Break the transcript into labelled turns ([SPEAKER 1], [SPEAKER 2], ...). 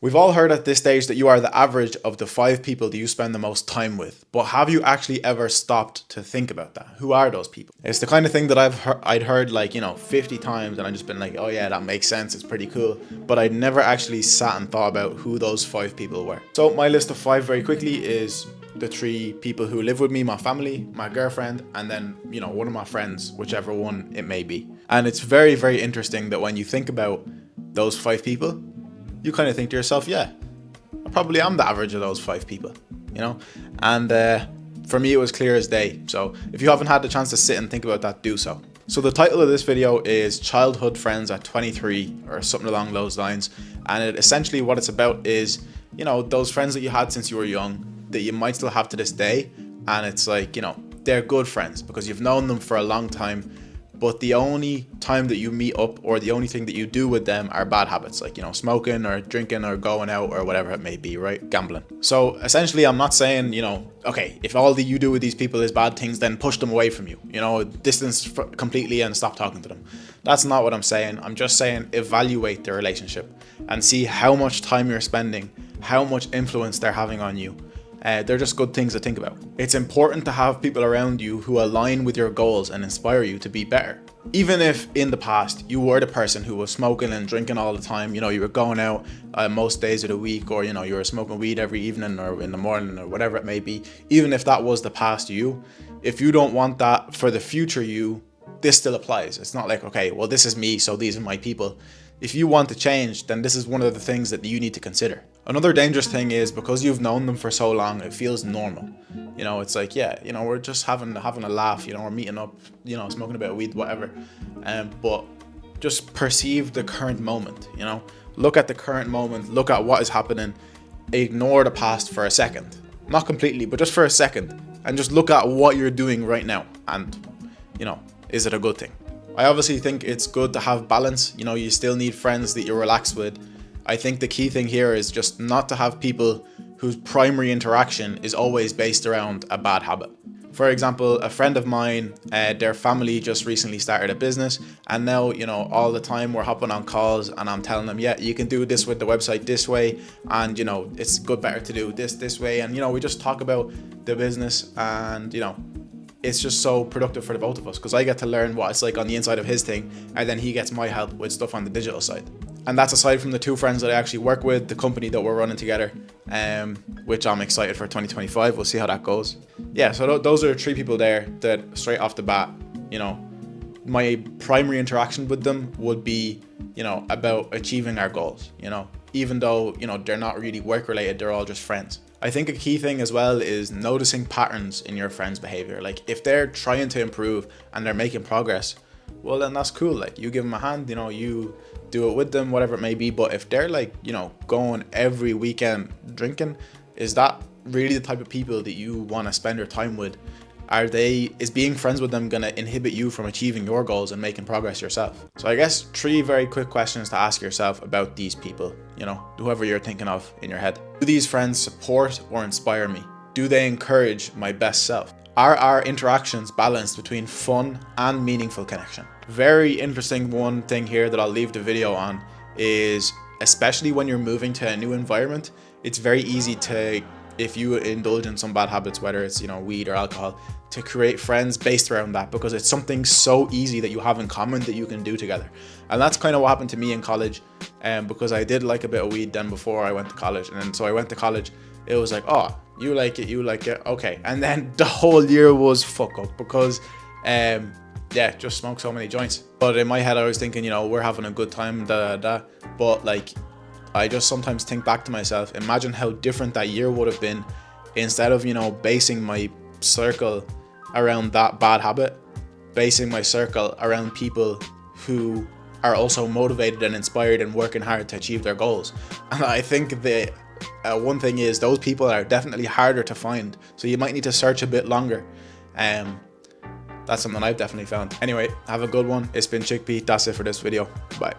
[SPEAKER 1] We've all heard at this stage that you are the average of the 5 people that you spend the most time with, but have you actually ever stopped to think about that? Who are those people? It's the kind of thing that I'd heard like, 50 times, and I've just been like, oh yeah, that makes sense, it's pretty cool, but I'd never actually sat and thought about who those 5 people were. So my list of 5 very quickly is the 3 people who live with me, my family, my girlfriend, and then, one of my friends, whichever one it may be. And it's very, very interesting that when you think about those 5 people, you kind of think to yourself, yeah, I probably am the average of those 5 people, And for me, it was clear as day. So if you haven't had the chance to sit and think about that, do so. So the title of this video is Childhood Friends at 23 or something along those lines. And essentially what it's about is, those friends that you had since you were young that you might still have to this day. And it's like, they're good friends because you've known them for a long time. But the only time that you meet up or the only thing that you do with them are bad habits, like, smoking or drinking or going out or whatever it may be, right? Gambling. So essentially, I'm not saying, okay, if all that you do with these people is bad things, then push them away from you, distance completely and stop talking to them. That's not what I'm saying. I'm just saying evaluate the relationship and see how much time you're spending, how much influence they're having on you. They're just good things to think about. It's important to have people around you who align with your goals and inspire you to be better. Even if in the past you were the person who was smoking and drinking all the time, you were going out most days of the week, or you were smoking weed every evening or in the morning or whatever it may be, even if that was the past you, if you don't want that for the future you, this still applies. It's not like, okay, well, this is me, so these are my people. If you want to change, then this is one of the things that you need to consider. Another dangerous thing is because you've known them for so long, it feels normal. It's like, yeah, we're just having a laugh, we're meeting up, smoking a bit of weed, whatever. But just perceive the current moment, look at the current moment, look at what is happening, ignore the past for a second. Not completely, but just for a second. And just look at what you're doing right now. And, is it a good thing? I obviously think it's good to have balance. You still need friends that you relax with. I think the key thing here is just not to have people whose primary interaction is always based around a bad habit. For example, a friend of mine, their family just recently started a business, and now, all the time we're hopping on calls and I'm telling them, yeah, you can do this with the website this way, and it's better to do this way, and we just talk about the business, and it's just so productive for the both of us because I get to learn what it's like on the inside of his thing, and then he gets my help with stuff on the digital side. And that's aside from the 2 friends that I actually work with, the company that we're running together, which I'm excited for 2025. We'll see how that goes. Yeah, so those are 3 people there that straight off the bat, my primary interaction with them would be, about achieving our goals, even though, they're not really work related, they're all just friends. I think a key thing as well is noticing patterns in your friends' behavior. Like if they're trying to improve and they're making progress, well, then that's cool. Like you give them a hand, you do it with them, whatever it may be. But if they're like, going every weekend drinking, is that really the type of people that you want to spend your time with? Is being friends with them going to inhibit you from achieving your goals and making progress yourself? So I guess 3 very quick questions to ask yourself about these people, whoever you're thinking of in your head. Do these friends support or inspire me? Do they encourage my best self? Are our interactions balanced between fun and meaningful connection? Very interesting one thing here that I'll leave the video on is, especially when you're moving to a new environment, it's very easy to, if you indulge in some bad habits, whether it's, weed or alcohol, to create friends based around that because it's something so easy that you have in common that you can do together. And that's kind of what happened to me in college, because I did like a bit of weed then before I went to college. And then so I went to college, it was like, oh, you like it, okay. And then the whole year was fuck up because, just smoked so many joints. But in my head, I was thinking, we're having a good time, But like, I just sometimes think back to myself, imagine how different that year would have been instead of, basing my circle around that bad habit, basing my circle around people who are also motivated and inspired and working hard to achieve their goals. And I think the one thing is those people are definitely harder to find, so you might need to search a bit longer. That's something I've definitely found. Anyway, have a good one. It's been Chickpea. That's it for this video. Bye.